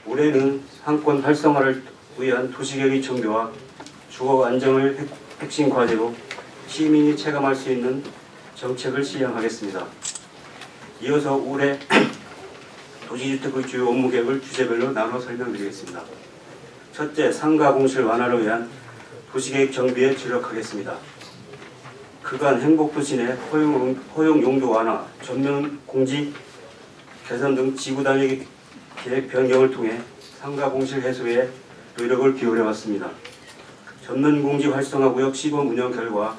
올해는 상권 활성화를 위한 도시계획 정비와 주거 안정을 핵심 과제로 시민이 체감할 수 있는 정책을 시행하겠습니다. 이어서 올해 도시주택의 주요 업무 계획을 주제별로 나눠 설명드리겠습니다. 첫째, 상가 공실 완화를 위한 도시계획 정비에 주력하겠습니다. 그간 행복도시 내 허용 용도 완화, 전면 공지 개선 등 지구 단위 계획 변경을 통해 상가 공실 해소에 노력을 기울여왔습니다. 전면 공지 활성화 구역 시범 운영 결과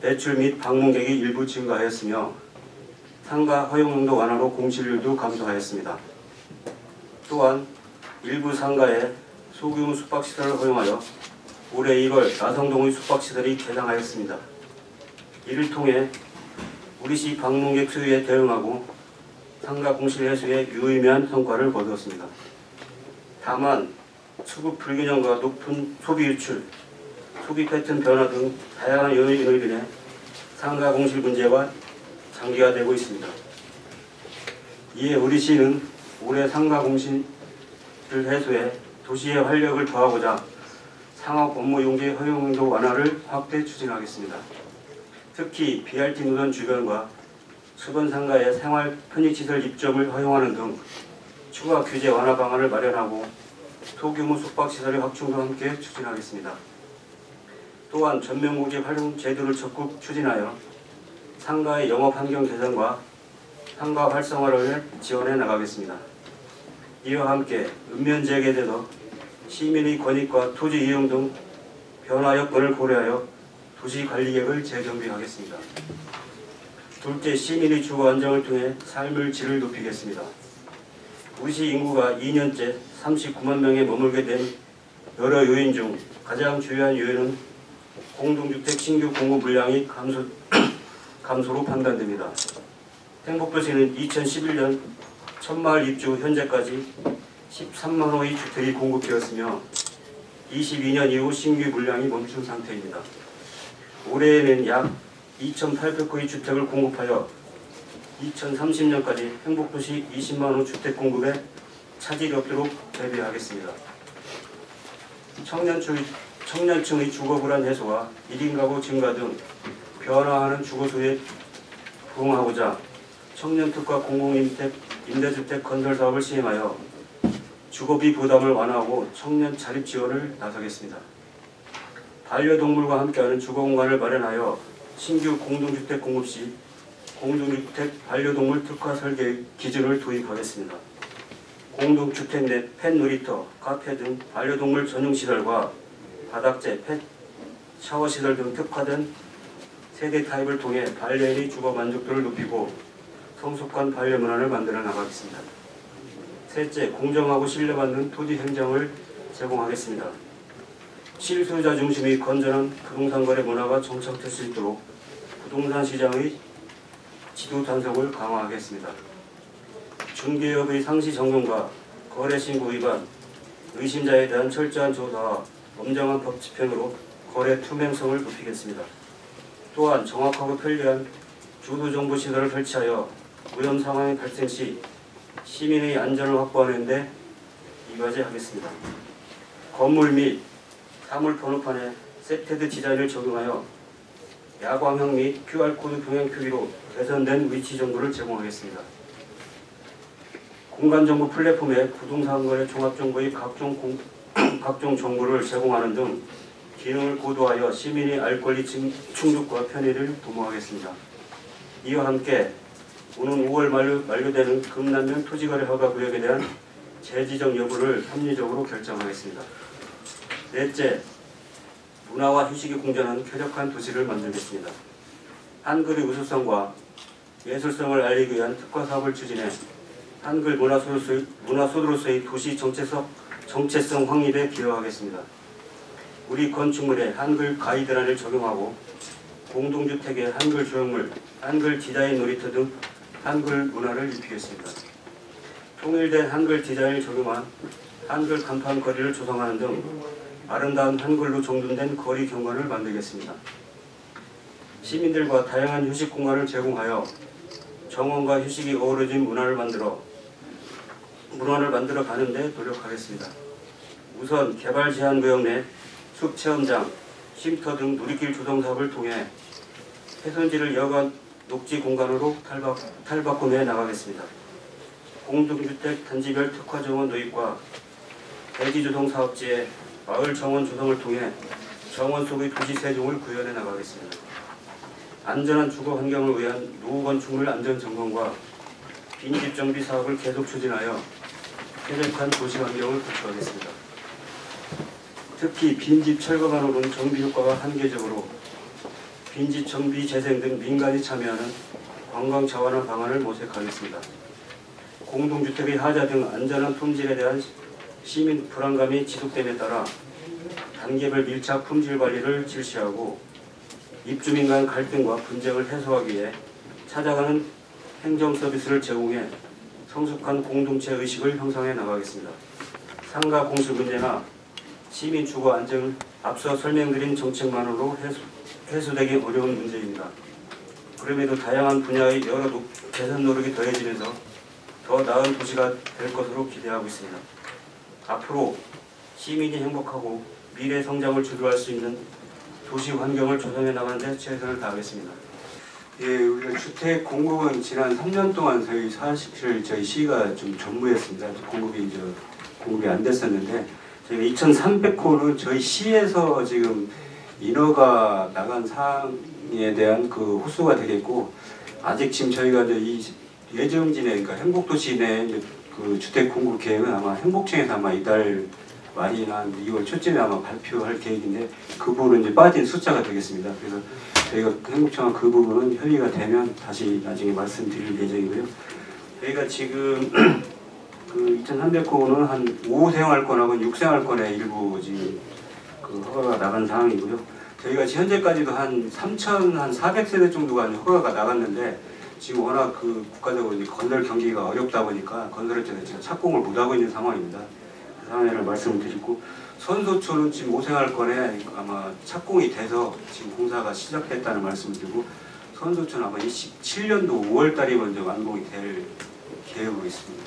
매출 및 방문객이 일부 증가하였으며 상가 허용 용도 완화로 공실률도 감소하였습니다. 또한 일부 상가에 소규모 숙박시설을 허용하여 올해 1월 나성동의 숙박시설이 개장하였습니다. 이를 통해 우리시 방문객 수요에 대응하고 상가 공실 해소에 유의미한 성과를 거두었습니다. 다만 수급 불균형과 높은 소비 유출, 소비 패턴 변화 등 다양한 요인으로 인해 상가 공실 문제가 장기화되고 있습니다. 이에 우리시는 올해 상가 공실 해소에 도시의 활력을 더하고자 상업 업무 용지 허용 용도 완화를 확대 추진하겠습니다. 특히 BRT 노선 주변과 수건 상가의 생활 편의시설 입점을 허용하는 등 추가 규제 완화 방안을 마련하고 소규모 숙박시설의 확충과 함께 추진하겠습니다. 또한 전면공지 활용 제도를 적극 추진하여 상가의 영업 환경 개선과 상가 활성화를 지원해 나가겠습니다. 이와 함께 읍면지역에 대해서 시민의 권익과 토지 이용 등 변화 여건을 고려하여 도시관리계획을 재정비하겠습니다. 둘째, 시민의 주거 안정을 통해 삶의 질을 높이겠습니다. 우리시 인구가 2년째 39만 명에 머물게 된 여러 요인 중 가장 중요한 요인은 공동주택 신규 공급 물량이 감소로 판단됩니다. 행복도시는 2011년 첫마을 입주 현재까지 13만 호의 주택이 공급되었으며 22년 이후 신규 물량이 멈춘 상태입니다. 올해에는 약 2,800호의 주택을 공급하여 2030년까지 행복도시 20만 호 주택 공급에 차질이 없도록 대비하겠습니다. 청년층의 주거 불안 해소와 1인 가구 증가 등 변화하는 주거수에 부응하고자 청년특화 공공임대주택 건설 사업을 시행하여 주거비 부담을 완화하고 청년 자립 지원을 나서겠습니다. 반려동물과 함께하는 주거공간을 마련하여 신규 공동주택 공급 시 공동주택 반려동물 특화 설계 기준을 도입하겠습니다. 공동주택 내 펫 놀이터, 카페 등 반려동물 전용시설과 바닥재, 펫 샤워시설 등 특화된 세대 타입을 통해 반려인의 주거 만족도를 높이고 성숙한 반려문화를 만들어 나가겠습니다. 셋째, 공정하고 신뢰받는 토지 행정을 제공하겠습니다. 실소유자 중심의 건전한 부동산 거래 문화가 정착될 수 있도록 부동산 시장의 지도 단속을 강화하겠습니다. 중개업의 상시 점검과 거래 신고 위반, 의심자에 대한 철저한 조사와 엄정한 법 집행으로 거래 투명성을 높이겠습니다. 또한 정확하고 편리한 주도정보시설을 설치하여 오염 상황이 발생 시 시민의 안전을 확보하는 데 이바지하겠습니다. 건물 및 사물 번호판에 세테드 디자인을 적용하여 야광형 및 QR코드 동행 표기로 개선된 위치 정보를 제공하겠습니다. 공간정보 플랫폼에 부동산 거래 종합정보의 각종 정보를 제공하는 등 기능을 고도화하여 시민의 알 권리 충족과 편의를 도모하겠습니다. 이와 함께 오는 5월 만료되는 금남면 토지거래 허가구역에 대한 재지정 여부를 합리적으로 결정하겠습니다. 넷째, 문화와 휴식이 공존하는 쾌적한 도시를 만들겠습니다. 한글의 우수성과 예술성을 알리기 위한 특화 사업을 추진해 한글 문화소도로서의 도시 정체성 확립에 기여하겠습니다. 우리 건축물에 한글 가이드라인을 적용하고 공동주택에 한글 조형물, 한글 디자인 놀이터 등 한글 문화를 입히겠습니다. 통일된 한글 디자인을 적용한 한글 간판 거리를 조성하는 등 아름다운 한글로 정돈된 거리 경관을 만들겠습니다. 시민들과 다양한 휴식 공간을 제공하여 정원과 휴식이 어우러진 문화를 만들어 문화를 만들어 가는데 노력하겠습니다. 우선 개발 제한 구역 내 숲 체험장, 쉼터 등 누리길 조성 사업을 통해 훼손지를 여관 녹지 공간으로 탈바꿈해 나가겠습니다. 공동주택 단지별 특화 정원 도입과 대지 조성 사업지의 마을 정원 조성을 통해 정원 속의 도시 세종을 구현해 나가겠습니다. 안전한 주거 환경을 위한 노후 건축물 안전 점검과 빈집 정비 사업을 계속 추진하여 쾌적한 도시 환경을 구축하겠습니다. 특히 빈집 철거만으로는 정비 효과가 한계적으로 빈집 정비 재생 등 민간이 참여하는 관광 자원화 방안을 모색하겠습니다. 공동주택의 하자 등 안전한 품질에 대한 시민 불안감이 지속됨에 따라 단계별 밀착 품질 관리를 실시하고 입주민 간 갈등과 분쟁을 해소하기 위해 찾아가는 행정 서비스를 제공해 성숙한 공동체 의식을 형성해 나가겠습니다. 상가 공실 문제나 시민 주거 안정을 앞서 설명드린 정책만으로 해소되기 어려운 문제입니다. 그럼에도 다양한 분야의 여러 개선 노력이 더해지면서 더 나은 도시가 될 것으로 기대하고 있습니다. 앞으로 시민이 행복하고 미래 성장을 주도할 수 있는 도시 환경을 조성해 나가는 데 최선을 다하겠습니다. 예, 우리가 주택 공급은 지난 3년 동안 사실 저희 시가 좀 전무했습니다. 공급이 안 됐었는데 저희가 2,300호는 저희 시에서 지금 인허가 나간 사항에 대한 그 호수가 되겠고, 아직 지금 저희가 이제 이 예정진에, 그러니까 행복도시 내 그 주택 공급 계획은 아마 행복청에서 아마 이달 말이나 2월 초쯤에 아마 발표할 계획인데, 그 부분은 이제 빠진 숫자가 되겠습니다. 그래서 저희가 행복청과 그 부분은 협의가 되면 다시 나중에 말씀드릴 예정이고요. 저희가 지금 그 2,300호는 한 5생활권하고 6생활권에 일부 지금 그 허가가 나간 상황이고요. 저희가 현재까지도 한 3,400세대 정도가 허가가 나갔는데, 지금 워낙 그 국가적으로 이제 건설 경기가 어렵다 보니까 건설업체가 지금 착공을 못하고 있는 상황입니다. 그 상황을 말씀을 드리고, 선소초는 지금 5생활권에 아마 착공이 돼서 지금 공사가 시작됐다는 말씀을 드리고, 선소초는 아마 27년도 5월달이면 이제 완공이 될 계획으로 있습니다.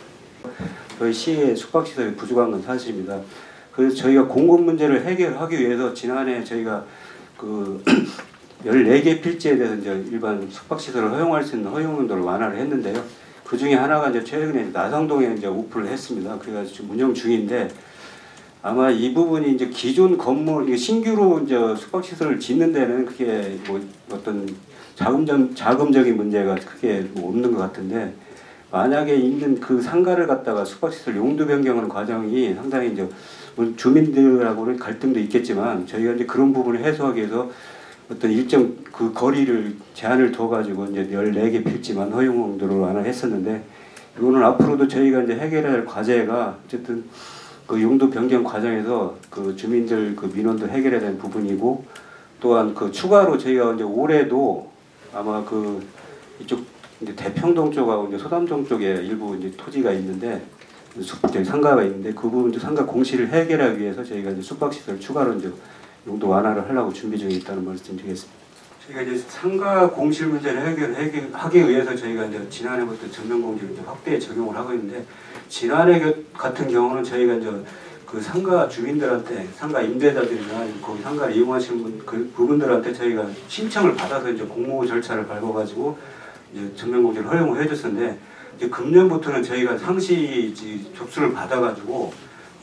저희 시의 숙박시설이 부족한 건 사실입니다. 그래서 저희가 공급 문제를 해결하기 위해서 지난해 저희가 그 14개 필지에 대해서 이제 일반 숙박시설을 허용할 수 있는 허용 용도를 완화를 했는데요. 그 중에 하나가 이제 최근에 나성동에 이제 오픈을 했습니다. 그래가지고 지금 운영 중인데, 아마 이 부분이 이제 기존 건물, 신규로 이제 숙박시설을 짓는 데는 그게 뭐 어떤 자금적인 문제가 크게 뭐 없는 것 같은데, 만약에 있는 그 상가를 갖다가 숙박시설 용도 변경하는 과정이 상당히 이제 주민들하고는 갈등도 있겠지만, 저희가 이제 그런 부분을 해소하기 위해서 어떤 일정 그 거리를 제한을 둬가지고 이제 14개 필지만 허용 용도로 완화했었는데, 이거는 앞으로도 저희가 이제 해결해야 할 과제가 어쨌든 그 용도 변경 과정에서 그 주민들 그 민원도 해결해야 되는 부분이고, 또한 그 추가로 저희가 이제 올해도 아마 그 이쪽 이제 대평동 쪽하고 이제 소담동 쪽에 일부 이제 토지가 있는데, 상가가 있는데, 그 부분도 상가 공실을 해결하기 위해서 저희가 이제 숙박시설 추가로 이제 용도 완화를 하려고 준비 중에 있다는 말씀드리겠습니다. 저희가 이제 상가 공실 문제를 해결하기 위해서 저희가 이제 지난해부터 전면공지를 이제 확대 적용을 하고 있는데, 지난해 같은 경우는 저희가 이제 그 상가 주민들한테, 상가 임대자들이나 거기 상가를 이용하시는 그 부분들한테 저희가 신청을 받아서 이제 공모 절차를 밟아가지고 이제 전면공지를 허용을 해줬었는데, 이제 금년부터는 저희가 상시 접수를 받아가지고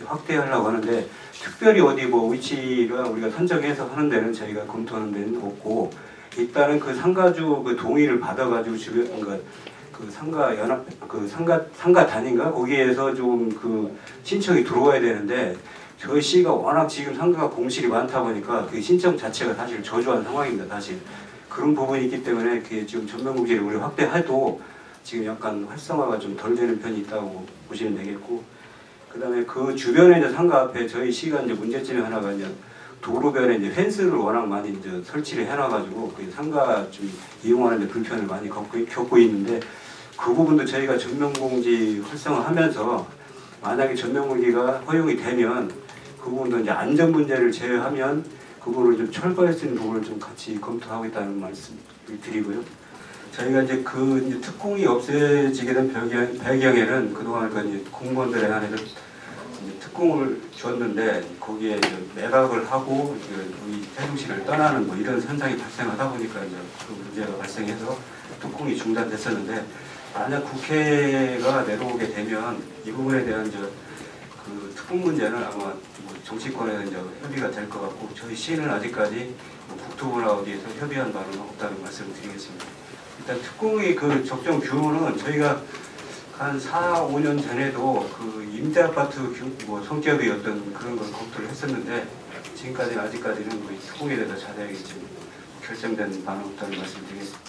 확대하려고 하는데, 특별히 어디 뭐 위치를 우리가 선정해서 하는 데는 저희가 검토하는 데는 없고, 일단은 그 상가주 그 동의를 받아가지고 주변 그 상가 연합 그 상가 단인가 거기에서 좀 그 신청이 들어와야 되는데, 저희 시가 워낙 지금 상가가 공실이 많다 보니까 그 신청 자체가 사실 저조한 상황입니다. 사실 그런 부분이 있기 때문에 그게 지금 전면공지를 우리 확대해도 지금 약간 활성화가 좀 덜 되는 편이 있다고 보시면 되겠고, 그다음에 그 주변에 이제 상가 앞에 저희 시가 이제 문제점이 하나가 이제 도로변에 이제 펜스를 워낙 많이 이제 설치를 해놔가지고 그 상가 좀 이용하는 데 불편을 많이 겪고 있는데, 그 부분도 저희가 전면공지 활성화하면서 만약에 전면공지가 허용이 되면 그 부분도 이제 안전 문제를 제외하면 그 부분을 좀 철거할 수 있는 부분을 좀 같이 검토하고 있다는 말씀을 드리고요. 저희가 이제 그 이제 특공이 없어지게 된 배경에는 그동안 그 이제 공무원들에 한해서 특공을 줬는데 거기에 이제 매각을 하고 우리 세종시를 떠나는 뭐 이런 현상이 발생하다 보니까 이제 그 문제가 발생해서 특공이 중단됐었는데 만약 국회가 내려오게 되면 이 부분에 대한 그 특공 문제는 아마 뭐 정치권에서 이제 협의가 될 것 같고 저희 시는 아직까지 뭐 국토부나 어디에서 협의한 바는 없다는 말씀을 드리겠습니다. 일단 특공의 그 적정 규모는 저희가 한 4, 5년 전에도 그 임대 아파트 뭐 성격의 어떤 그런 걸 검토를 했었는데 지금까지는 아직까지는 뭐 특공에 대해서 자세하게 지금 결정된 바는 없다는 말씀을 드리겠습니다.